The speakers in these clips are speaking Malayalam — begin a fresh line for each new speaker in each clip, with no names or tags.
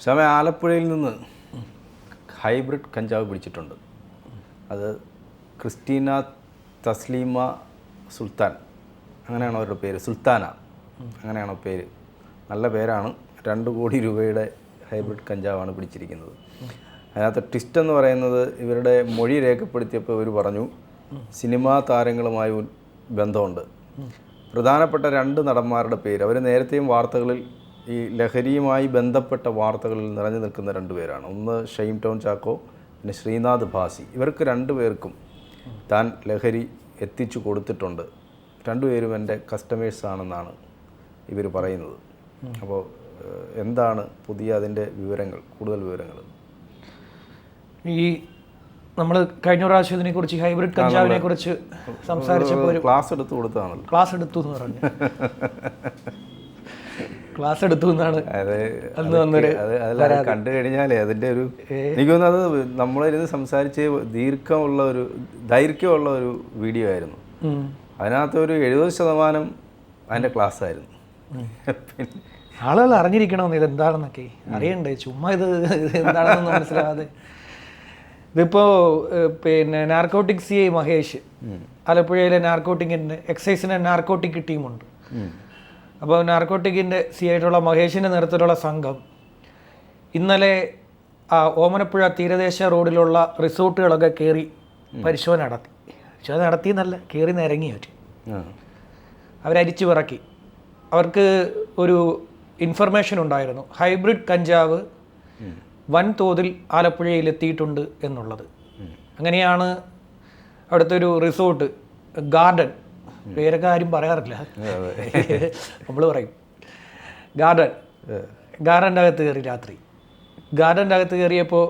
സമയം ആലപ്പുഴയിൽ നിന്ന് ഹൈബ്രിഡ് കഞ്ചാവ് പിടിച്ചിട്ടുണ്ട്. അത് ക്രിസ്റ്റീന തസ്ലീമ സുൽത്താൻ, അങ്ങനെയാണോ അവരുടെ പേര്? സുൽത്താന അങ്ങനെയാണോ പേര്? നല്ല പേരാണ്. 2 കോടി രൂപയുടെ ഹൈബ്രിഡ് കഞ്ചാവാണ് പിടിച്ചിരിക്കുന്നത്. അതിനകത്ത് ട്വിസ്റ്റ് എന്ന് പറയുന്നത്, ഇവരുടെ മൊഴി രേഖപ്പെടുത്തിയപ്പോൾ ഇവർ പറഞ്ഞു സിനിമാ താരങ്ങളുമായി ബന്ധമുണ്ട്. പ്രധാനപ്പെട്ട 2 നടന്മാരുടെ പേര്, അവർ നേരത്തെയും വാർത്തകളിൽ ഈ ലഹരിയുമായി ബന്ധപ്പെട്ട വാർത്തകളിൽ നിറഞ്ഞു നിൽക്കുന്ന 2 പേരാണ്. ഒന്ന് ഷെയിം ടൗൺ ചാക്കോ, പിന്നെ ശ്രീനാഥ് ഭാസി. ഇവർക്ക് 2 പേർക്കും താൻ ലഹരി എത്തിച്ചു കൊടുത്തിട്ടുണ്ട്. 2 പേരും എൻ്റെ കസ്റ്റമേഴ്സാണെന്നാണ് ഇവർ പറയുന്നത്. അപ്പോൾ എന്താണ് പുതിയ അതിൻ്റെ വിവരങ്ങൾ, കൂടുതൽ വിവരങ്ങൾ?
ഈ നമ്മൾ കഴിഞ്ഞ പ്രാവശ്യം ഇതിനെക്കുറിച്ച് ഹൈബ്രിഡ് കഞ്ചാവിനെ കുറിച്ച് സംസാരിച്ചപ്പോൾ ഒരു
ക്ലാസ് എടുത്തു കൊടുത്തതാണല്ലോ.
ക്ലാസ് എടുത്തു എന്ന് പറഞ്ഞു. ക്ലാസ് എടുത്തു എന്നാണ് അന്ന് വന്നൊരു
അത് കണ്ടു കഴിഞ്ഞാലേ അതിൻ്റെ ഒരു, എനിക്ക് തോന്നുന്നത് അത് നമ്മളിരുന്ന് സംസാരിച്ച് ദൈർഘ്യമുള്ള ഒരു വീഡിയോ ആയിരുന്നു. അതിനകത്ത് ഒരു 70% അതിൻ്റെ ക്ലാസ് ആയിരുന്നു.
ആളുകൾ അറിഞ്ഞിരിക്കണമെന്ന് ഇതെന്താണെന്നൊക്കെ അറിയണ്ടേ, ചുമ്മാ ഇത് എന്താണെന്ന് മനസ്സിലാവാതെ. ഇതിപ്പോൾ പിന്നെ നാർക്കോട്ടിക് CI മഹേഷ്, ആലപ്പുഴയിലെ നാർക്കോട്ടിക്കിൻ്റെ എക്സൈസിൻ്റെ നാർക്കോട്ടിക് ടീമുണ്ട്. അപ്പോൾ നാർക്കോട്ടിക്കിൻ്റെ CI ആയിട്ടുള്ള മഹേഷിൻ്റെ നേതൃത്വത്തിലുള്ള സംഘം ഇന്നലെ ഓമനപ്പുഴ തീരദേശ റോഡിലുള്ള റിസോർട്ടുകളൊക്കെ കയറി പരിശോധന നടത്തി. പരിശോധന നടത്തിയെന്നല്ല, കയറി നിരങ്ങി അവരരിച്ചു പിറക്കി. അവർക്ക് ഒരു ഇൻഫർമേഷൻ ഉണ്ടായിരുന്നു, ഹൈബ്രിഡ് കഞ്ചാവ് വൻതോതിൽ ആലപ്പുഴയിൽ എത്തിയിട്ടുണ്ട് എന്നുള്ളത്. അങ്ങനെയാണ് അവിടുത്തെ ഒരു റിസോർട്ട് ഗാർഡൻ, പേരൊക്കെ ആരും പറയാറില്ല, നമ്മൾ പറയും ഗാർഡൻ്റെ അകത്ത് കയറി. രാത്രി ഗാർഡൻ്റെ അകത്ത് കയറിയപ്പോൾ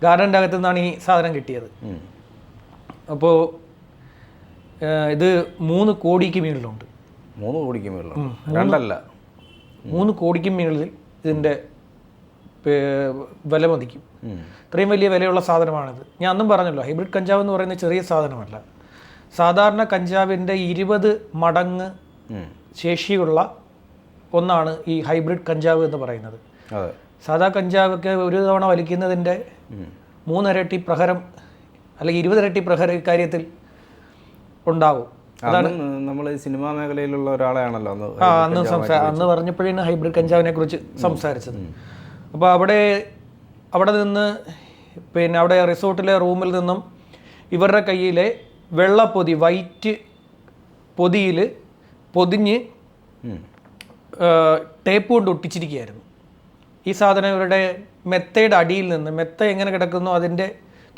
ഗാർഡൻ്റെ അകത്തു നിന്നാണ് ഈ സാധനം കിട്ടിയത്. അപ്പോൾ ഇത് 3 കോടിക്ക് മുകളിലുണ്ട്.
3 കോടിക്ക് മുകളിലുണ്ട്, 2 അല്ല
3 കോടിക്ക് മുകളിൽ ഇതിൻ്റെ വില മതിക്കും. ഇത്രയും വലിയ വിലയുള്ള സാധനമാണിത്. ഞാൻ അന്നും പറഞ്ഞല്ലോ, ഹൈബ്രിഡ് കഞ്ചാവ് എന്ന് പറയുന്നത് ചെറിയ സാധനമല്ല. സാധാരണ കഞ്ചാവിൻ്റെ 20 മടങ്ങ് ശേഷിയുള്ള ഒന്നാണ് ഈ ഹൈബ്രിഡ് കഞ്ചാവ് എന്ന് പറയുന്നത്. സാധാ കഞ്ചാവൊക്കെ ഒരു തവണ വലിക്കുന്നതിൻ്റെ 3 ഇരട്ടി പ്രഹരം അല്ലെങ്കിൽ 20 ഇരട്ടി പ്രഹരം ഇക്കാര്യത്തിൽ ഉണ്ടാവും.
അതാണ് നമ്മൾ സിനിമാ മേഖലയിലുള്ള ഒരാളെയാണല്ലോ
അന്ന് പറഞ്ഞപ്പോഴാണ് ഹൈബ്രിഡ് കഞ്ചാവിനെ കുറിച്ച് സംസാരിച്ചത്. അപ്പോൾ അവിടെ നിന്ന് പിന്നെ അവിടെ റിസോർട്ടിലെ റൂമിൽ നിന്നും ഇവരുടെ കയ്യിലെ വെള്ളപ്പൊതി, വൈറ്റ് പൊതിയിൽ പൊതിഞ്ഞ് ടേപ്പ് കൊണ്ട് ഒട്ടിച്ചിരിക്കുകയായിരുന്നു. ഈ സാധനം ഇവരുടെ മെത്തയുടെ അടിയിൽ നിന്ന്, മെത്ത എങ്ങനെ കിടക്കുന്നു അതിൻ്റെ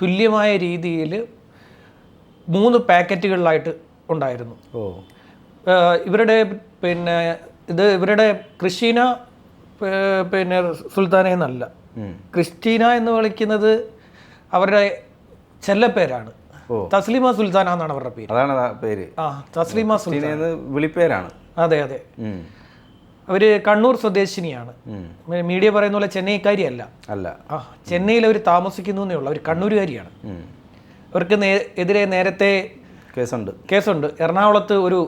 തുല്യമായ രീതിയിൽ 3 പാക്കറ്റുകളിലായിട്ട് ഉണ്ടായിരുന്നു. ഇവരുടെ പിന്നെ ഇവരുടെ ക്രിസ്റ്റീന പിന്നെ സുൽത്താന എന്നല്ല, ക്രിസ്റ്റീന എന്ന് വിളിക്കുന്നത് അവരുടെ ചെല്ലപ്പേരാണ്. തസ്ലീമ സുൽത്താന എന്നാണ് അവരുടെ പേര്.
അതാണ് പേര്.
തസ്ലീമ സുൽത്താന
വിളിപ്പേരാണ്.
അതെ. അവര് കണ്ണൂർ സ്വദേശിനിയാണ്. മീഡിയ പറയുന്ന പോലെ ചെന്നൈക്കാരിയല്ല. ചെന്നൈയിൽ അവർ താമസിക്കുന്നു എന്നേ ഉള്ളൂ. അവർ കണ്ണൂരുകാരിയാണ്. അവർക്ക് എതിരെ നേരത്തെ കേസുണ്ട്. എറണാകുളത്ത് ഒരു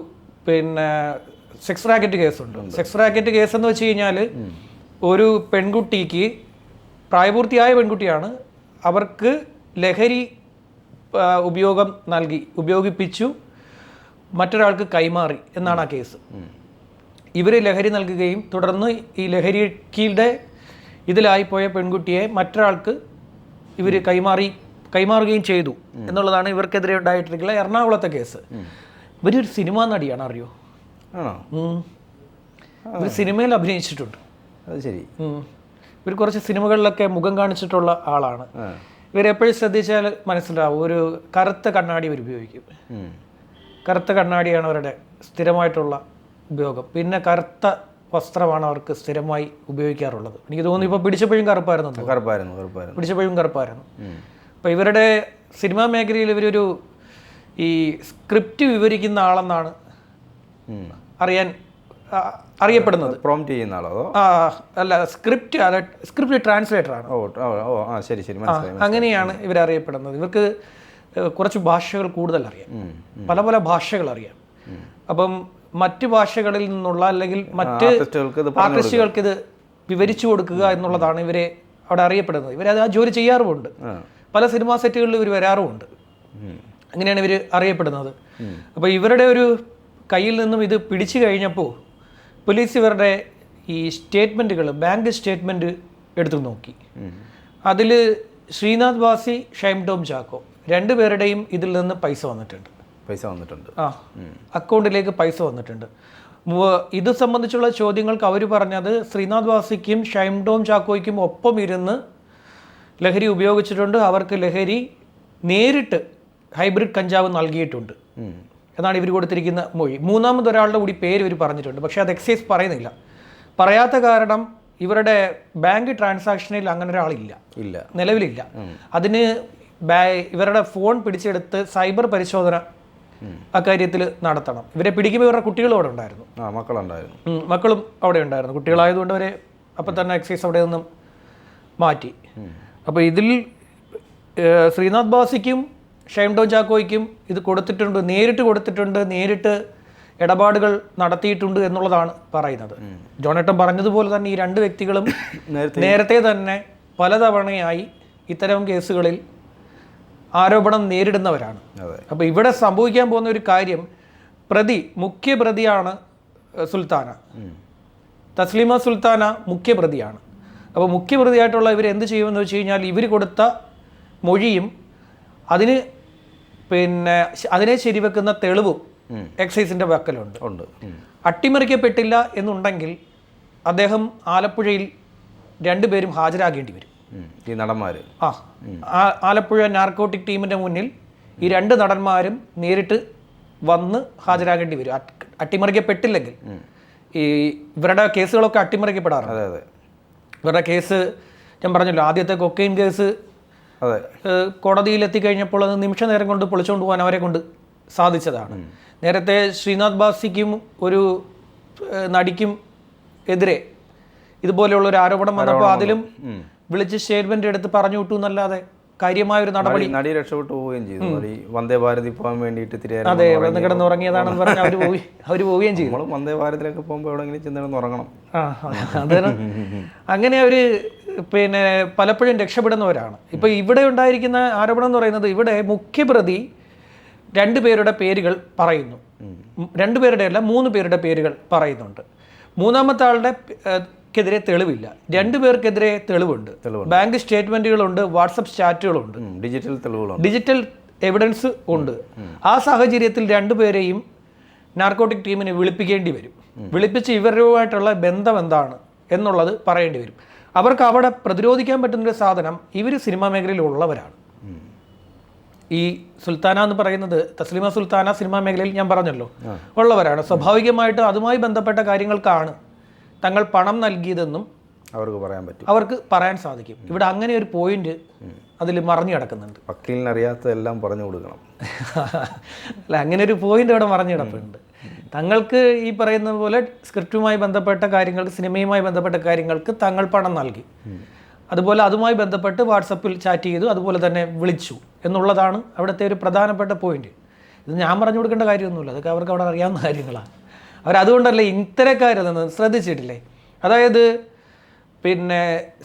പിന്നെ സെക്സ് റാക്കറ്റ് കേസുണ്ട്. സെക്സ് റാക്കറ്റ് കേസ് എന്ന് വെച്ച് കഴിഞ്ഞാൽ ഒരു പെൺകുട്ടിക്ക്, പ്രായപൂർത്തിയായ പെൺകുട്ടിയാണ്, അവർക്ക് ലഹരി ഉപയോഗിപ്പിച്ചു മറ്റൊരാൾക്ക് കൈമാറി എന്നാണ് ആ കേസ്. ഇവർ ലഹരി നൽകുകയും തുടർന്ന് ഈ ലഹരിയുടെ ഇതിലായിപ്പോയ പെൺകുട്ടിയെ മറ്റൊരാൾക്ക് ഇവർ കൈമാറുകയും ചെയ്തു എന്നുള്ളതാണ് ഇവർക്കെതിരെ ഉണ്ടായിട്ടുള്ള എറണാകുളത്തെ കേസ്. ഇവരൊരു സിനിമാ നടിയാണ്, അറിയോ? ഇവർ സിനിമയിൽ അഭിനയിച്ചിട്ടുണ്ട്.
അത് ശരി.
ഇവർ കുറച്ച് സിനിമകളിലൊക്കെ മുഖം കാണിച്ചിട്ടുള്ള ആളാണ്. ഇവരെപ്പോഴും ശ്രദ്ധിച്ചാൽ മനസ്സിലാവും, ഒരു കറുത്ത കണ്ണാടി ഇവർ ഉപയോഗിക്കും. കറുത്ത കണ്ണാടിയാണ് അവരുടെ സ്ഥിരമായിട്ടുള്ള ഉപയോഗം. പിന്നെ കറുത്ത വസ്ത്രമാണ് അവർക്ക് സ്ഥിരമായി ഉപയോഗിക്കാറുള്ളത്. എനിക്ക് തോന്നുന്നു ഇപ്പോൾ പിടിച്ചപ്പോഴും കറുപ്പായിരുന്നു. അപ്പോൾ ഇവരുടെ സിനിമാ മേഖലയിൽ ഇവരൊരു ഈ സ്ക്രിപ്റ്റ് വിവരിക്കുന്ന ആളെന്നാണ് അറിയപ്പെടുന്നത്.
പ്രോംപ്റ്റ് ചെയ്യുന്ന ആളോ?
അല്ല, സ്ക്രിപ്റ്റ് ട്രാൻസ്ലേറ്റർ ആണ്. അങ്ങനെയാണ് ഇവരറിയപ്പെടുന്നത്. ഇവർക്ക് കുറച്ച് ഭാഷകൾ കൂടുതൽ അറിയാം, പല ഭാഷകൾ അറിയാം. അപ്പം മറ്റ് ഭാഷകളിൽ നിന്നുള്ള അല്ലെങ്കിൽ മറ്റ് ആർട്ടിസ്റ്റുകൾക്ക് ഇത് വിവരിച്ചു കൊടുക്കുക എന്നുള്ളതാണ് ഇവരെ അവിടെ അറിയപ്പെടുന്നത്. ഇവരത് ആ ജോലി ചെയ്യാറുമുണ്ട്, പല സിനിമാ സെറ്റുകളിൽ ഇവർ വരാറുമുണ്ട്. അങ്ങനെയാണ് ഇവർ അറിയപ്പെടുന്നത്. അപ്പോൾ ഇവരുടെ ഒരു കയ്യിൽ നിന്നും ഇത് പിടിച്ചു കഴിഞ്ഞപ്പോൾ പോലീസ് ഇവരുടെ ഈ സ്റ്റേറ്റ്മെൻറ്റുകൾ, ബാങ്ക് സ്റ്റേറ്റ്മെൻറ്റ് എടുത്തു നോക്കി. അതിൽ ശ്രീനാഥ് ബാസി, ഷൈം ടോം ചാക്കോ രണ്ടുപേരുടെയും ഇതിൽ നിന്ന് പൈസ വന്നിട്ടുണ്ട്. അക്കൗണ്ടിലേക്ക് പൈസ വന്നിട്ടുണ്ട്. ഇത് സംബന്ധിച്ചുള്ള ചോദ്യങ്ങൾക്ക് അവർ പറഞ്ഞത് ശ്രീനാഥ് ബാസിക്കും ഷൈം ടോം ചാക്കോയ്ക്കും ഒപ്പം ഇരുന്ന് ലഹരി ഉപയോഗിച്ചിട്ടുണ്ട്, അവർക്ക് ലഹരി നേരിട്ട് ഹൈബ്രിഡ് കഞ്ചാവ് നൽകിയിട്ടുണ്ട് എന്നാണ് ഇവർ കൊടുത്തിരിക്കുന്ന മൊഴി. മൂന്നാമതൊരാളുടെ കൂടി പേര് ഇവർ പറഞ്ഞിട്ടുണ്ട്, പക്ഷേ അത് എക്സൈസ് പറയുന്നില്ല. പറയാത്ത കാരണം ഇവരുടെ ബാങ്ക് ട്രാൻസാക്ഷനിൽ അങ്ങനെ ഒരാളില്ല, നിലവിലില്ല. അതിന് ഇവരുടെ ഫോൺ പിടിച്ചെടുത്ത് സൈബർ പരിശോധന അക്കാര്യത്തിൽ നടത്തണം. ഇവരെ പിടിക്കുമ്പോൾ ഇവരുടെ കുട്ടികളും അവിടെ ഉണ്ടായിരുന്നു, മക്കളും അവിടെ ഉണ്ടായിരുന്നു. കുട്ടികളായതുകൊണ്ട് അവരെ അപ്പം തന്നെ എക്സൈസ് അവിടെ നിന്നും മാറ്റി. അപ്പോൾ ഇതിൽ ശ്രീനാഥ് ബാസിക്കും ഷൈം ടോം ചാക്കോയ്ക്കും ഇത് കൊടുത്തിട്ടുണ്ട്, നേരിട്ട് കൊടുത്തിട്ടുണ്ട്, നേരിട്ട് ഇടപാടുകൾ നടത്തിയിട്ടുണ്ട് എന്നുള്ളതാണ് പറയുന്നത്. ജോണേട്ടൻ പറഞ്ഞതുപോലെ തന്നെ ഈ രണ്ട് വ്യക്തികളും നേരത്തെ തന്നെ പലതവണയായി ഇത്തരം കേസുകളിൽ ആരോപണം നേരിടുന്നവരാണ്. അപ്പോൾ ഇവിടെ സംഭവിക്കാൻ പോകുന്ന ഒരു കാര്യം, മുഖ്യ പ്രതിയാണ് സുൽത്താന, തസ്ലീമ സുൽത്താന മുഖ്യ പ്രതിയാണ്. അപ്പോൾ മുഖ്യ പ്രതിയായിട്ടുള്ള ഇവർ എന്ത് ചെയ്യുമെന്ന് വെച്ച് കഴിഞ്ഞാൽ ഇവർ കൊടുത്ത മൊഴിയും അതിനെ ശരിവെക്കുന്ന തെളിവും എക്സൈസിൻ്റെ പക്കലുണ്ട്. അട്ടിമറിക്കപ്പെട്ടില്ല എന്നുണ്ടെങ്കിൽ അദ്ദേഹം ആലപ്പുഴയിൽ രണ്ടുപേരും ഹാജരാകേണ്ടി വരും.
ഈ നടന്മാർ
ആലപ്പുഴ നാർക്കോട്ടിക് ടീമിൻ്റെ മുന്നിൽ ഈ രണ്ട് നടന്മാരും നേരിട്ട് വന്ന് ഹാജരാകേണ്ടി വരും. അട്ടിമറിക്കപ്പെട്ടില്ലെങ്കിൽ ഈ ഇവരുടെ കേസുകളൊക്കെ അട്ടിമറിക്കപ്പെടാറുണ്ട്. ഇവരുടെ കേസ് ഞാൻ പറഞ്ഞല്ലോ, ആദ്യത്തെ കൊക്കൈൻ കേസ് കോടതിയിൽ എത്തിക്കഴിഞ്ഞപ്പോൾ അത് നിമിഷ നേരം കൊണ്ട് പൊളിച്ചുകൊണ്ട് പോകാൻ അവരെ കൊണ്ട് സാധിച്ചതാണ്. നേരത്തെ ശ്രീനാഥ് ബാസിക്കും ഒരു നടിക്കും എതിരെ ഇതുപോലെയുള്ളൊരു ആരോപണം വന്നപ്പോൾ അതിലും വിളിച്ച് സ്റ്റേറ്റ്മെന്റ് എടുത്ത് പറഞ്ഞു വിട്ടു എന്നല്ലാതെ കാര്യമായൊരു നടപടി.
നടി രക്ഷപ്പെട്ടു പോവുകയും ചെയ്തു. വന്ദേ ഭാരതി പോകാൻ വേണ്ടിയിട്ട്
അതെ, വന്ന് കിടന്നുറങ്ങിയതാണെന്ന് പറഞ്ഞ് അവർ പോവുകയും ചെയ്തു.
വന്ദേ ഭാരതിലൊക്കെ പോകുമ്പോൾ എവിടെയെങ്കിലും ചെന്ന് ഉറങ്ങണം.
അതാണ് അങ്ങനെ അവർ പലപ്പോഴും രക്ഷപ്പെടുന്നവരാണ്. ഇപ്പൊ ഇവിടെ ഉണ്ടായിരിക്കുന്ന ആരോപണം എന്ന് പറയുന്നത്, ഇവിടെ മുഖ്യപ്രതി രണ്ടുപേരുടെ പേരുകൾ പറയുന്നു. രണ്ടുപേരുടെ അല്ല, 3 പേരുടെ പേരുകൾ പറയുന്നുണ്ട്. മൂന്നാമത്തെ ആളുടെ ക്കെതിരെ തെളിവില്ല. രണ്ടുപേർക്കെതിരെ തെളിവുണ്ട്, ബാങ്ക് സ്റ്റേറ്റ്മെന്റുകളുണ്ട്, വാട്സപ്പ് ചാറ്റുകളുണ്ട്, ഡിജിറ്റൽ എവിഡൻസ് ഉണ്ട്. ആ സാഹചര്യത്തിൽ രണ്ടുപേരെയും നാർക്കോട്ടിക് ടീമിനെ വിളിപ്പിക്കേണ്ടി വരും. വിളിപ്പിച്ച് ഇവരുമായിട്ടുള്ള ബന്ധം എന്താണ് എന്നുള്ളത് പറയേണ്ടി വരും. അവർക്ക് അവിടെ പ്രതിരോധിക്കാൻ പറ്റുന്നൊരു സാധനം, ഇവർ സിനിമാ മേഖലയിൽ ഉള്ളവരാണ്. ഈ സുൽത്താന എന്ന് പറയുന്നത്, തസ്ലീമ സുൽത്താന സിനിമാ മേഖലയിൽ ഞാൻ പറഞ്ഞല്ലോ ഉള്ളവരാണ്. സ്വാഭാവികമായിട്ട് അതുമായി ബന്ധപ്പെട്ട കാര്യങ്ങൾക്കാണ് തങ്ങൾ പണം നൽകിയതെന്നും അവർക്ക് പറയാൻ സാധിക്കും. ഇവിടെ അങ്ങനെ ഒരു പോയിന്റ് അതിൽ മറഞ്ഞു കിടക്കുന്നുണ്ട്.
വക്കീലിനറിയാത്തതെല്ലാം പറഞ്ഞു കൊടുക്കണം.
അല്ല, അങ്ങനെ ഒരു പോയിന്റ് അവിടെ മറഞ്ഞു കിടപ്പുണ്ട്. തങ്ങൾക്ക് ഈ പറയുന്ന പോലെ സ്ക്രിപ്റ്റുമായി ബന്ധപ്പെട്ട കാര്യങ്ങൾക്ക്, സിനിമയുമായി ബന്ധപ്പെട്ട കാര്യങ്ങൾക്ക് തങ്ങൾ പണം നൽകി, അതുപോലെ അതുമായി ബന്ധപ്പെട്ട് വാട്സപ്പിൽ ചാറ്റ് ചെയ്തു, അതുപോലെ തന്നെ വിളിച്ചു എന്നുള്ളതാണ് അവിടുത്തെ ഒരു പ്രധാനപ്പെട്ട പോയിന്റ്. ഇത് ഞാൻ പറഞ്ഞു കൊടുക്കേണ്ട കാര്യമൊന്നുമില്ല, അതൊക്കെ അവർക്ക് അവിടെ അറിയാവുന്ന കാര്യങ്ങളാണ്. അവരതുകൊണ്ടല്ലേ ഇത്തരക്കാരെന്ന് ശ്രദ്ധിച്ചിട്ടില്ലേ? അതായത്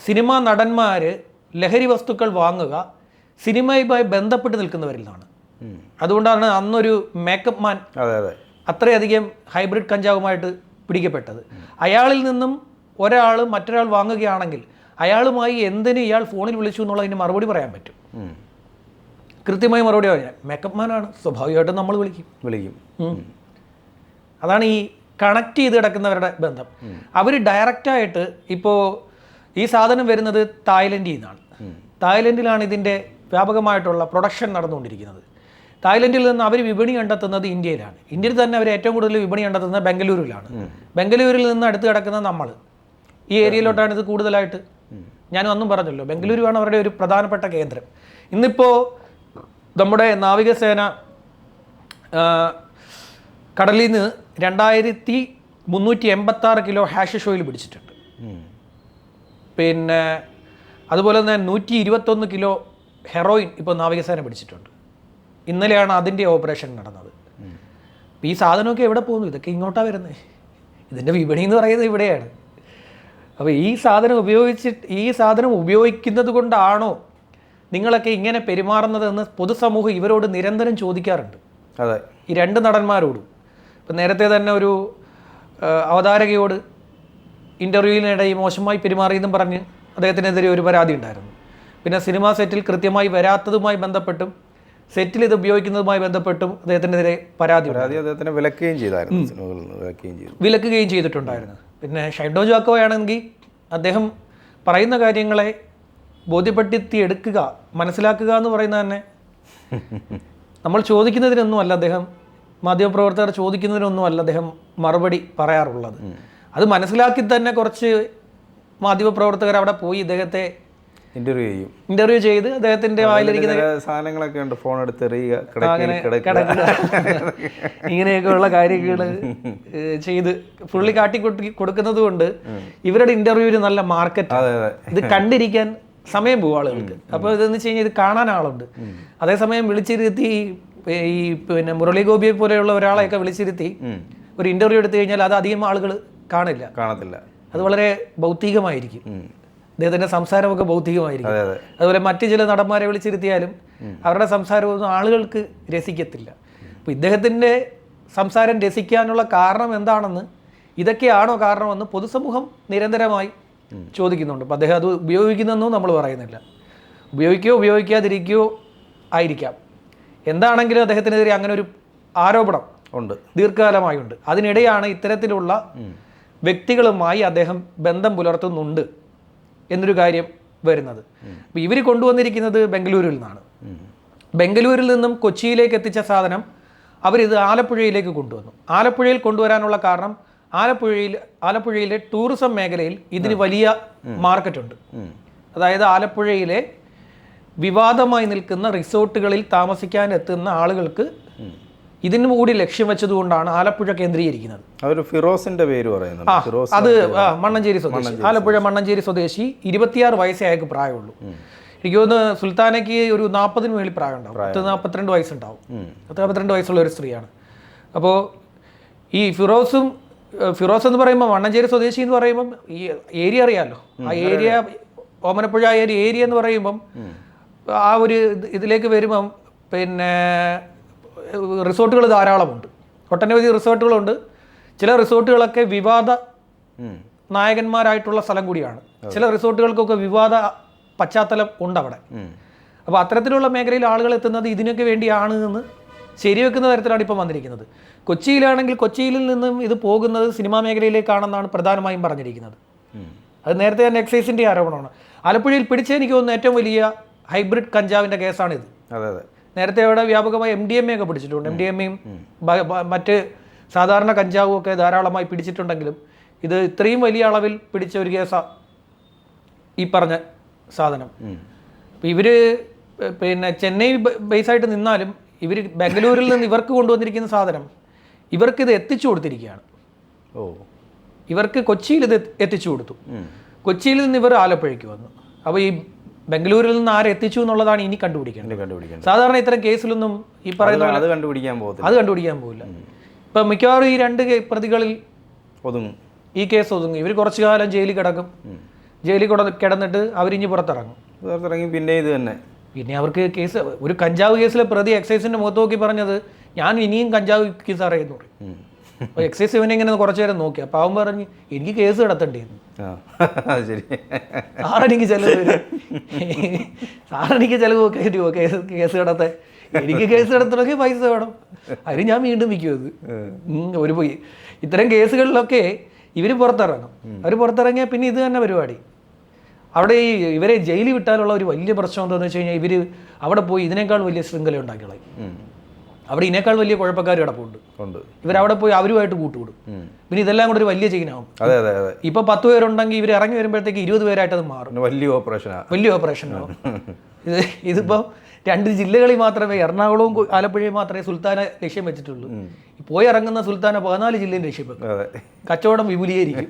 സിനിമാ നടന്മാർ ലഹരി വസ്തുക്കൾ വാങ്ങുക സിനിമയുമായി ബന്ധപ്പെട്ട് നിൽക്കുന്നവരിൽ നിന്നാണ്. അതുകൊണ്ടാണ് അന്നൊരു മേക്കപ്പ് മാൻ അത്രയധികം ഹൈബ്രിഡ് കഞ്ചാവുമായിട്ട് പിടിക്കപ്പെട്ടത്. അയാളിൽ നിന്നും ഒരാൾ മറ്റൊരാൾ വാങ്ങുകയാണെങ്കിൽ അയാളുമായി എന്തിന് ഇയാൾ ഫോണിൽ വിളിച്ചു എന്നുള്ളതിന് മറുപടി പറയാൻ പറ്റും. കൃത്യമായി മറുപടി പറയാൻ. മേക്കപ്പ് മാനാണ്, സ്വാഭാവികമായിട്ടും നമ്മൾ വിളിക്കും. അതാണ് ഈ കണക്ട് ചെയ്ത് കിടക്കുന്നവരുടെ ബന്ധം. അവർ ഡയറക്റ്റായിട്ട് ഇപ്പോൾ ഈ സാധനം വരുന്നത് തായ്ലൻഡിൽ നിന്നാണ്. തായ്ലൻഡിലാണ് ഇതിൻ്റെ വ്യാപകമായിട്ടുള്ള പ്രൊഡക്ഷൻ നടന്നുകൊണ്ടിരിക്കുന്നത്. തായ്ലൻഡിൽ നിന്ന് അവർ വിപണി കണ്ടെത്തുന്നത് ഇന്ത്യയിലാണ്. ഇന്ത്യയിൽ തന്നെ അവർ ഏറ്റവും കൂടുതൽ വിപണി കണ്ടെത്തുന്നത് ബംഗളൂരുവിലാണ്. ബംഗളൂരിൽ നിന്ന് അടുത്ത് കിടക്കുന്ന നമ്മൾ ഈ ഏരിയയിലോട്ടാണ് ഇത് കൂടുതലായിട്ട്. ഞാനും അന്നും പറഞ്ഞല്ലോ, ബംഗളൂരുവാണ് അവരുടെ ഒരു പ്രധാനപ്പെട്ട കേന്ദ്രം. ഇന്നിപ്പോൾ നമ്മുടെ നാവികസേന കടലിൽ നിന്ന് 2386 കിലോ ഹാഷിഷ് ഓയിൽ പിടിച്ചിട്ടുണ്ട്. അതുപോലെ തന്നെ 121 കിലോ ഹെറോയിൻ ഇപ്പോൾ നാവികസേന പിടിച്ചിട്ടുണ്ട്. ഇന്നലെയാണ് അതിൻ്റെ ഓപ്പറേഷൻ നടന്നത്. ഈ സാധനമൊക്കെ എവിടെ പോകുന്നു? ഇതൊക്കെ ഇങ്ങോട്ടാണ് വരുന്നത്. ഇതിൻ്റെ വിപണി എന്ന് പറയുന്നത് ഇവിടെയാണ്. അപ്പോൾ ഈ സാധനം ഉപയോഗിക്കുന്നത് കൊണ്ടാണോ നിങ്ങളൊക്കെ ഇങ്ങനെ പെരുമാറുന്നതെന്ന് പൊതുസമൂഹം ഇവരോട് നിരന്തരം ചോദിക്കാറുണ്ട്.
അതെ,
ഈ രണ്ട് നടന്മാരോടും. ഇപ്പം നേരത്തെ തന്നെ ഒരു അവതാരകയോട് ഇൻ്റർവ്യൂവിനിടയിൽ മോശമായി പെരുമാറിയെന്നും പറഞ്ഞ് അദ്ദേഹത്തിനെതിരെ ഒരു പരാതി ഉണ്ടായിരുന്നു. പിന്നെ സിനിമാ സെറ്റിൽ കൃത്യമായി വരാത്തതുമായി ബന്ധപ്പെട്ടും സെറ്റിൽ ഇത് ഉപയോഗിക്കുന്നതുമായി ബന്ധപ്പെട്ടും അദ്ദേഹത്തിനെതിരെ പരാതി
അദ്ദേഹത്തിനെ
വിലക്കുകയും ചെയ്തിട്ടുണ്ടായിരുന്നു. പിന്നെ ഷൈൻ ടോം ചാക്കോയാണെങ്കിൽ അദ്ദേഹം പറയുന്ന കാര്യങ്ങളെ ബോധ്യപ്പെടുത്തി എടുക്കുക, മനസ്സിലാക്കുക എന്ന് പറയുന്നത് തന്നെ നമ്മൾ ചോദിക്കുന്നതിനൊന്നും അല്ല അദ്ദേഹം, മാധ്യമപ്രവർത്തകർ ചോദിക്കുന്നതിനൊന്നും അല്ല അദ്ദേഹം മറുപടി പറയാറുള്ളത്. അത് മനസ്സിലാക്കി തന്നെ കുറച്ച് മാധ്യമപ്രവർത്തകർ അവിടെ പോയി ഇദ്ദേഹത്തെ ഇന്റർവ്യൂ ചെയ്ത് അദ്ദേഹത്തിന്റെ വായിലിരിക്കുന്ന
സാധനങ്ങളൊക്കെ ഉണ്ട്, ഫോൺ എടുത്തെറിയുക,
ഇങ്ങനെയൊക്കെയുള്ള കാര്യങ്ങൾ ചെയ്ത് പുള്ളി കൊടുക്കുന്നത് കൊണ്ട് ഇവരുടെ ഇന്റർവ്യൂവിന് നല്ല മാർക്കറ്റ്. ഇത് കണ്ടിരിക്കാൻ സമയം പോകും ആളുകൾക്ക്. അപ്പോൾ ഇതെന്ന് വെച്ച് കഴിഞ്ഞാൽ ഇത് കാണാൻ ആളുണ്ട്. അതേസമയം വിളിച്ചിരുത്തി ഈ പിന്നെ മുരളി ഗോപിയെ പോലെയുള്ള ഒരാളെയൊക്കെ വിളിച്ചിരുത്തി ഒരു ഇന്റർവ്യൂ എടുത്തു കഴിഞ്ഞാൽ അത് അധികം ആളുകൾ കാണത്തില്ല. അത് വളരെ ഭൗതികമായിരിക്കും. അദ്ദേഹത്തിന്റെ സംസാരമൊക്കെ ഭൗതികമായിരിക്കും. അതുപോലെ മറ്റു ചില നടന്മാരെ വിളിച്ചിരുത്തിയാലും അവരുടെ സംസാരമൊന്നും ആളുകൾക്ക് രസിക്കത്തില്ല. അപ്പോൾ ഇദ്ദേഹത്തിന്റെ സംസാരം രസിക്കാനുള്ള കാരണം എന്താണെന്ന്, ഇതൊക്കെയാണോ കാരണമെന്ന് പൊതുസമൂഹം നിരന്തരമായി ചോദിക്കുന്നുണ്ട്. അപ്പം അദ്ദേഹം അത് ഉപയോഗിക്കുന്നതെന്നും നമ്മൾ പറയുന്നില്ല. ഉപയോഗിക്കാതിരിക്കുകയോ ആയിരിക്കാം. എന്താണെങ്കിലും അദ്ദേഹത്തിനെതിരെ അങ്ങനെ ഒരു ആരോപണം ഉണ്ട്, ദീർഘകാലമായി ഉണ്ട്. അതിനിടെയാണ് ഇത്തരത്തിലുള്ള വ്യക്തികളുമായി അദ്ദേഹം ബന്ധം പുലർത്തുന്നുണ്ട് എന്നൊരു കാര്യം വരുന്നത്. അപ്പോൾ ഇവർ കൊണ്ടുവന്നിരിക്കുന്നത് ബംഗളൂരുവിൽ നിന്നാണ്. ബംഗളൂരിൽ നിന്നും കൊച്ചിയിലേക്ക് എത്തിച്ച സാധനം അവരിത് ആലപ്പുഴയിലേക്ക് കൊണ്ടുവന്നു. ആലപ്പുഴയിൽ കൊണ്ടുവരാനുള്ള കാരണം ആലപ്പുഴയിലെ ടൂറിസം മേഖലയിൽ ഇതിന് വലിയ മാർക്കറ്റുണ്ട്. അതായത് ആലപ്പുഴയിലെ വിവാദമായി നിൽക്കുന്ന റിസോർട്ടുകളിൽ താമസിക്കാൻ എത്തുന്ന ആളുകൾക്ക് ഇതിനും കൂടി ലക്ഷ്യം വെച്ചതുകൊണ്ടാണ് ആലപ്പുഴ കേന്ദ്രീകരിക്കുന്നത്.
ഫിറോസിന്റെ പേര് പറയുന്നത്
അത് മണ്ണഞ്ചേരി സ്വദേശി, ആലപ്പുഴ മണ്ണഞ്ചേരി സ്വദേശി, 26 വയസ്സേ അയാൾക്ക് പ്രായമുള്ളൂ. എനിക്ക് തോന്നുന്നു സുൽത്താനയ്ക്ക് ഒരു 40 മേളിൽ പ്രായം ഉണ്ടാവും, 42 വയസ്സുണ്ടാവും. 42 വയസ്സുള്ള ഒരു സ്ത്രീയാണ്. അപ്പോൾ ഈ ഫിറോസ് എന്ന് പറയുമ്പോൾ മണ്ണഞ്ചേരി സ്വദേശി എന്ന് പറയുമ്പം ഈ ഏരിയ അറിയാമല്ലോ. ആ ഏരിയ ഓമനപ്പുഴ ഏരിയ എന്ന് പറയുമ്പം ആ ഒരു ഇതിലേക്ക് വരുമ്പം പിന്നെ റിസോർട്ടുകൾ ധാരാളമുണ്ട്, ഒട്ടനവധി റിസോർട്ടുകളുണ്ട്. ചില റിസോർട്ടുകളൊക്കെ വിവാദ നായകന്മാരായിട്ടുള്ള സ്ഥലം കൂടിയാണ്. ചില റിസോർട്ടുകൾക്കൊക്കെ വിവാദ പശ്ചാത്തലം ഉണ്ട് അവിടെ. അപ്പോൾ അത്തരത്തിലുള്ള മേഖലയിൽ ആളുകൾ എത്തുന്നത് ഇതിനൊക്കെ വേണ്ടിയാണ് എന്ന് ശരിവെക്കുന്ന തരത്തിലാണ് ഇപ്പം വന്നിരിക്കുന്നത്. കൊച്ചിയിലാണെങ്കിൽ കൊച്ചിയിൽ നിന്നും ഇത് പോകുന്നത് സിനിമാ മേഖലയിലേക്കാണെന്നാണ് പ്രധാനമായും പറഞ്ഞിരിക്കുന്നത്. അത് നേരത്തെ തന്നെ എക്സൈസിൻ്റെ ആരോപണമാണ്. ആലപ്പുഴയിൽ പിടിച്ചെനിക്ക് തോന്നുന്നു ഏറ്റവും വലിയ ഹൈബ്രിഡ് കഞ്ചാവിൻ്റെ കേസാണിത്. നേരത്തെ അവിടെ വ്യാപകമായി MDMA ഒക്കെ പിടിച്ചിട്ടുണ്ട്. MDMAയും മറ്റ് സാധാരണ കഞ്ചാവും ഒക്കെ ധാരാളമായി പിടിച്ചിട്ടുണ്ടെങ്കിലും ഇത് ഇത്രയും വലിയ അളവിൽ പിടിച്ച ഒരു കേസാണ് ഈ പറഞ്ഞ സാധനം. അപ്പോൾ ഇവർ പിന്നെ ചെന്നൈ ബേസായിട്ട് നിന്നാലും ഇവർ ബംഗളൂരിൽ നിന്ന് ഇവർക്ക് കൊണ്ടുവന്നിരിക്കുന്ന സാധനം ഇവർക്കിത് എത്തിച്ചു കൊടുത്തിരിക്കുകയാണ്. ഇവർക്ക് കൊച്ചിയിൽ ഇത് എത്തിച്ചു കൊടുത്തു. കൊച്ചിയിൽ നിന്ന് ഇവർ ആലപ്പുഴയ്ക്ക് വന്നു. അപ്പോൾ ഈ ബംഗളൂരിൽ നിന്ന് ആരെ എത്തിച്ചു എന്നുള്ളതാണ് ഇനി കണ്ടുപിടിക്കേണ്ടത്. സാധാരണ ഇത്തരം കേസിലൊന്നും ഈ പറയുന്ന അത് കണ്ടുപിടിക്കാൻ പോകില്ല. ഇപ്പം മിക്കവാറും ഈ 2 പ്രതികളിൽ ഈ കേസ് ഒതുങ്ങും. ഇവർ കുറച്ചു കാലം ജയിലിൽ കിടക്കും. ജയിലിൽ കിടന്നിട്ട് അവരിഞ്ഞ് പുറത്തിറങ്ങി പിന്നെ അവർക്ക് കേസ് ഒരു കഞ്ചാവ് കേസിലെ പ്രതി എക്സൈസിന്റെ മുഖത്ത് നോക്കി പറഞ്ഞത് ഞാൻ ഇനിയും കഞ്ചാവ് കേസ് അറിയുന്നു പറയും. അപ്പോൾ എക്സൈസ് ഇവനെ ഇങ്ങനെ കുറച്ചു നേരം നോക്കി. അപ്പോൾ അവൻ പറഞ്ഞ് എനിക്ക് കേസ് കിടത്തേണ്ടിയിരുന്നു, സാറെനിക്ക് ചെലവ് നോക്കിയോ കേസ് കിടത്തെ, എനിക്ക് കേസ് കിടത്തണമെങ്കിൽ പൈസ വേണം, അതിന് ഞാൻ വീണ്ടും വിൽക്കും. അത് ഒരു പോയി ഇത്തരം കേസുകളിലൊക്കെ ഇവർ പുറത്തിറങ്ങും. അവർ പുറത്തിറങ്ങിയാൽ പിന്നെ ഇത് തന്നെ പരിപാടി. അവിടെ ഇവരെ ജയിലിൽ വിട്ടാലുള്ള ഒരു വലിയ പ്രശ്നം എന്താണെന്ന് വെച്ച് കഴിഞ്ഞാൽ ഇവർ അവിടെ പോയി ഇതിനേക്കാൾ വലിയ ശൃംഖല ഉണ്ടാക്കിക്കളയും. അവിടെ ഇതിനേക്കാൾ വലിയ കുഴപ്പക്കാർ കിടപ്പുണ്ട്. ഇവരവിടെ പോയി അവരുമായിട്ട് കൂട്ടുകൂടും. പിന്നെ ഇതെല്ലാം കൂടെ ഒരു വലിയ ചെയിനാവും. ഇപ്പൊ 10 പേരുണ്ടെങ്കിൽ ഇവർ ഇറങ്ങി വരുമ്പോഴത്തേക്ക് 20 പേരായിട്ട് അത് മാറും. വലിയ ഓപ്പറേഷനാവും. ഇതിപ്പോ 2 ജില്ലകളിൽ മാത്രമേ, എറണാകുളവും ആലപ്പുഴയും മാത്രമേ സുൽത്താനെ ലക്ഷ്യം വെച്ചിട്ടുള്ളൂ. പോയി ഇറങ്ങുന്ന സുൽത്താന 14 ജില്ലയും ലക്ഷ്യപ്പെടും. കച്ചവടം വിപുലീകരിക്കും.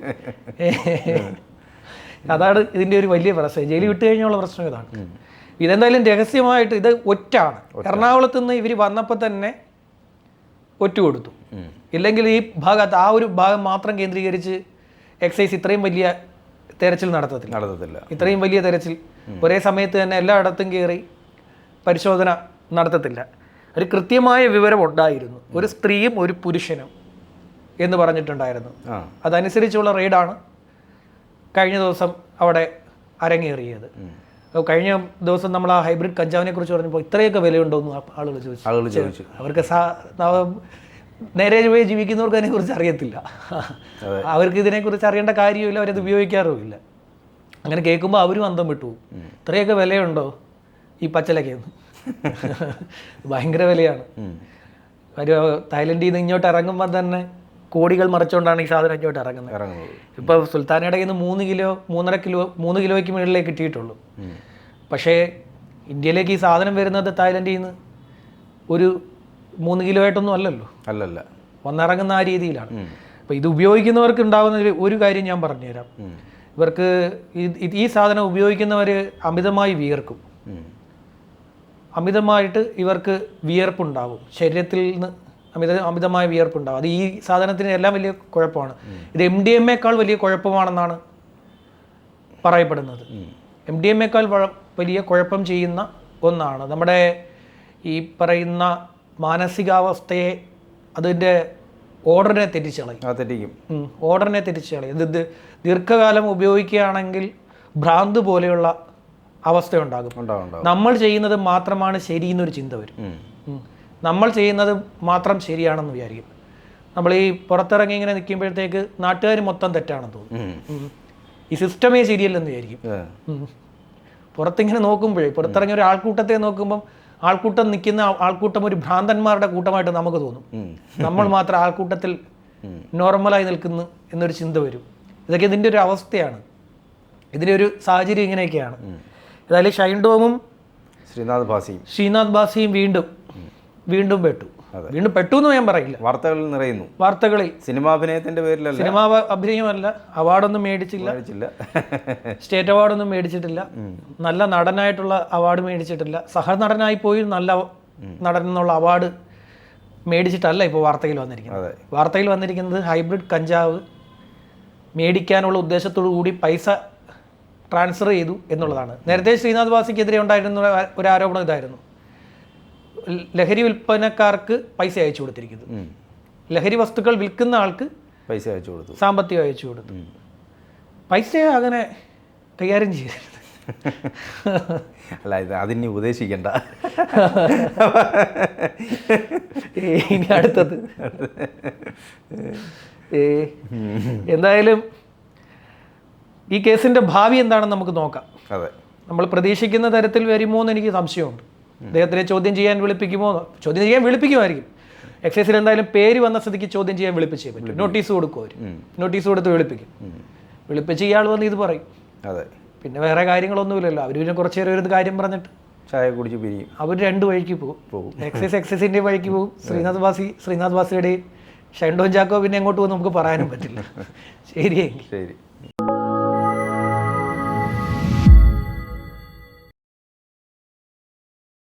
അതാണ് ഇതിൻ്റെ ഒരു വലിയ പ്രശ്നം. ജയിലിൽ വിട്ട് കഴിഞ്ഞുള്ള പ്രശ്നം ഇതാണ്. ഇതെന്തായാലും രഹസ്യമായിട്ട് ഇത് ഒറ്റാണ്. എറണാകുളത്ത് നിന്ന് ഇവർ വന്നപ്പോൾ തന്നെ ഒറ്റ കൊടുത്തു. ഇല്ലെങ്കിൽ ഈ ഭാഗത്ത് ആ ഒരു ഭാഗം മാത്രം കേന്ദ്രീകരിച്ച് എക്സൈസ് ഇത്രയും വലിയ തെരച്ചിൽ നടത്തത്തില്ല.
നടത്തത്തില്ല.
ഇത്രയും വലിയ തെരച്ചിൽ ഒരേ സമയത്ത് തന്നെ എല്ലായിടത്തും കയറി പരിശോധന നടത്തത്തില്ല. ഒരു കൃത്യമായ വിവരം ഉണ്ടായിരുന്നു, ഒരു സ്ത്രീയും ഒരു പുരുഷനും എന്ന് പറഞ്ഞിട്ടുണ്ടായിരുന്നു. അതനുസരിച്ചുള്ള റെയ്ഡാണ് കഴിഞ്ഞ ദിവസം അവിടെ അരങ്ങേറിയത്. കഴിഞ്ഞ ദിവസം നമ്മൾ ആ ഹൈബ്രിഡ് കഞ്ചാവിനെ കുറിച്ച് പറഞ്ഞപ്പോൾ ഇത്രയൊക്കെ വിലയുണ്ടോ എന്ന് ആളുകൾ ചോദിച്ചു. അവർക്ക് നേരെ പോയി ജീവിക്കുന്നവർക്ക് അതിനെക്കുറിച്ച് അറിയത്തില്ല. അവർക്ക് ഇതിനെക്കുറിച്ച് അറിയേണ്ട കാര്യമില്ല, അവരത് ഉപയോഗിക്കാറുമില്ല. അങ്ങനെ കേൾക്കുമ്പോൾ അവരും അന്തം വിട്ടു. ഇത്രയൊക്കെ വിലയുണ്ടോ ഈ പച്ചലക്കയെന്ന്? ഭയങ്കര വിലയാണ്. ഒരു തായ്ലൻഡിൽ നിന്ന് ഇങ്ങോട്ട് ഇറങ്ങുമ്പോൾ തന്നെ കോടികൾ മറിച്ചുകൊണ്ടാണ് ഈ സാധനം ഇങ്ങോട്ട് ഇറങ്ങുന്നത്. ഇപ്പോൾ സുൽത്താനയുടെ കയ്യിൽ നിന്ന് 3 കിലോ 3 കിലോയ്ക്ക് മുകളിലേക്ക് കിട്ടിയിട്ടുള്ളൂ. പക്ഷേ ഇന്ത്യയിലേക്ക് ഈ സാധനം വരുന്നത് തായ്ലൻഡിൽ നിന്ന് ഒരു 3 കിലോ ആയിട്ടൊന്നും അല്ലല്ലോ, വന്നിറങ്ങുന്ന ആ രീതിയിലാണ്. അപ്പോൾ ഇത് ഉപയോഗിക്കുന്നവർക്ക് ഉണ്ടാകുന്ന ഒരു കാര്യം ഞാൻ പറഞ്ഞുതരാം. ഇവർക്ക് ഈ സാധനം ഉപയോഗിക്കുന്നവർ അമിതമായി വിയർക്കും. അമിതമായിട്ട് ഇവർക്ക് വിയർപ്പുണ്ടാവും, ശരീരത്തിൽ നിന്ന് അമിതമായ വിയർപ്പുണ്ടാവും. അത് ഈ സാധനത്തിന് എല്ലാം വലിയ കുഴപ്പമാണ്. ഇത് MDMA-ക്കാൾ വലിയ കുഴപ്പമാണെന്നാണ് പറയപ്പെടുന്നത്. MDMA-ക്കാൾ വലിയ കുഴപ്പം ചെയ്യുന്ന ഒന്നാണ്. നമ്മുടെ ഈ പറയുന്ന മാനസികാവസ്ഥയെ, അതിൻ്റെ ഓർഡറിനെ തെറ്റിച്ച് കളയും. ഓർഡറിനെ തെറ്റിച്ച് കളയും. ഇത് ദീർഘകാലം ഉപയോഗിക്കുകയാണെങ്കിൽ ഭ്രാന്ത് പോലെയുള്ള അവസ്ഥയുണ്ടാകും. നമ്മൾ ചെയ്യുന്നത് മാത്രമാണ് ശരി എന്നൊരു ചിന്ത വരും. നമ്മൾ ചെയ്യുന്നത് മാത്രം ശരിയാണെന്ന് വിചാരിക്കും. നമ്മൾ ഈ പുറത്തിറങ്ങി ഇങ്ങനെ നിൽക്കുമ്പോഴത്തേക്ക് നാട്ടുകാർ മൊത്തം തെറ്റാണെന്ന് തോന്നും. ഈ സിസ്റ്റമേ ശരിയല്ലെന്ന് വിചാരിക്കും. പുറത്തിങ്ങനെ നോക്കുമ്പോഴേ, പുറത്തിറങ്ങിയ ഒരു ആൾക്കൂട്ടത്തെ നോക്കുമ്പം ആൾക്കൂട്ടം നിൽക്കുന്ന ആൾക്കൂട്ടം ഒരു ഭ്രാന്തന്മാരുടെ കൂട്ടമായിട്ട് നമുക്ക് തോന്നും. നമ്മൾ മാത്രം ആൾക്കൂട്ടത്തിൽ നോർമലായി നിൽക്കുന്നു എന്നൊരു ചിന്ത വരും. ഇതൊക്കെ ഇതിൻ്റെ ഒരു അവസ്ഥയാണ്. ഇതിൻ്റെ ഒരു സാഹചര്യം ഇങ്ങനെയൊക്കെയാണ്. ഏതായാലും ഷൈൻ ടോമും ശ്രീനാഥ് ഭാസിയും വീണ്ടും പെട്ടു എന്ന് ഞാൻ പറയില്ല.
വാർത്തകളിൽ നിറയുന്നു. സിനിമാഭിനയത്തിന്റെ പേരിലല്ല,
സിനിമാ അഭിനയമല്ല, അവാർഡൊന്നും മേടിച്ചില്ല, സ്റ്റേറ്റ് അവാർഡൊന്നും മേടിച്ചിട്ടില്ല, നല്ല നടനായിട്ടുള്ള അവാർഡ് മേടിച്ചിട്ടില്ല, സഹനടനായി പോയി നല്ല നടൻ എന്നുള്ള അവാർഡ് മേടിച്ചിട്ടല്ല ഇപ്പോൾ വാർത്തയിൽ വന്നിരിക്കുന്നത്. വാർത്തയിൽ വന്നിരിക്കുന്നത് ഹൈബ്രിഡ് കഞ്ചാവ് മേടിക്കാനുള്ള ഉദ്ദേശത്തോടു കൂടി പൈസ ട്രാൻസ്ഫർ ചെയ്തു എന്നുള്ളതാണ്. നേരത്തെ ശ്രീനാഥ് ഭാസിക്കെതിരെ ഉണ്ടായിരുന്ന ഒരു ആരോപണം ഇതായിരുന്നു: ലഹരി വിൽപ്പനക്കാർക്ക് പൈസ അയച്ചു കൊടുത്തിരിക്കുന്നു, ലഹരി വസ്തുക്കൾ വിൽക്കുന്ന ആൾക്ക്
പൈസ അയച്ചു കൊടുത്തു,
സാമ്പത്തികം അയച്ചു കൊടുത്തു. പൈസ അങ്ങനെ കൈകാര്യം ചെയ്യരുത്.
അല്ല, ഇത് അതിനെ ഉപദേശിക്കണ്ട.
ഇനി അടുത്തത് എന്തായാലും ഈ കേസിന്റെ ഭാവി എന്താണെന്ന് നമുക്ക് നോക്കാം. നമ്മൾ പ്രതീക്ഷിക്കുന്ന തരത്തിൽ വരുമോ എന്ന് എനിക്ക് സംശയമുണ്ട്. അദ്ദേഹത്തിനെ ചോദ്യം ചെയ്യാൻ വിളിപ്പിക്കുമായിരിക്കും. എക്സൈസിൽ എന്തായാലും പേര് വന്ന സ്ഥിതിക്ക് ചോദ്യം ചെയ്യാൻ വിളിപ്പിച്ചേ പറ്റും. നോട്ടീസ് കൊടുക്കും അവർ, നോട്ടീസ് കൊടുത്ത് വിളിപ്പിച്ച് ഇയാൾ വന്ന് ഇത് പറയും. പിന്നെ വേറെ കാര്യങ്ങളൊന്നുമില്ലല്ലോ. അവർ പിന്നെ കുറച്ച് നേരം ഒരു കാര്യം പറഞ്ഞിട്ട്
ചായ കുടിച്ച് പിരിയും.
അവർ 2 വഴിക്ക് പോകും. എക്സൈസിന്റെ വഴിക്ക് പോകും, ശ്രീനാഥ് ഭാസിയുടെയും ഷൈൻ ടോം ചാക്കോ പിന്നെ എങ്ങോട്ട് പോകും നമുക്ക് പറയാനും പറ്റില്ല. ശരിയെങ്കിൽ
ശരി.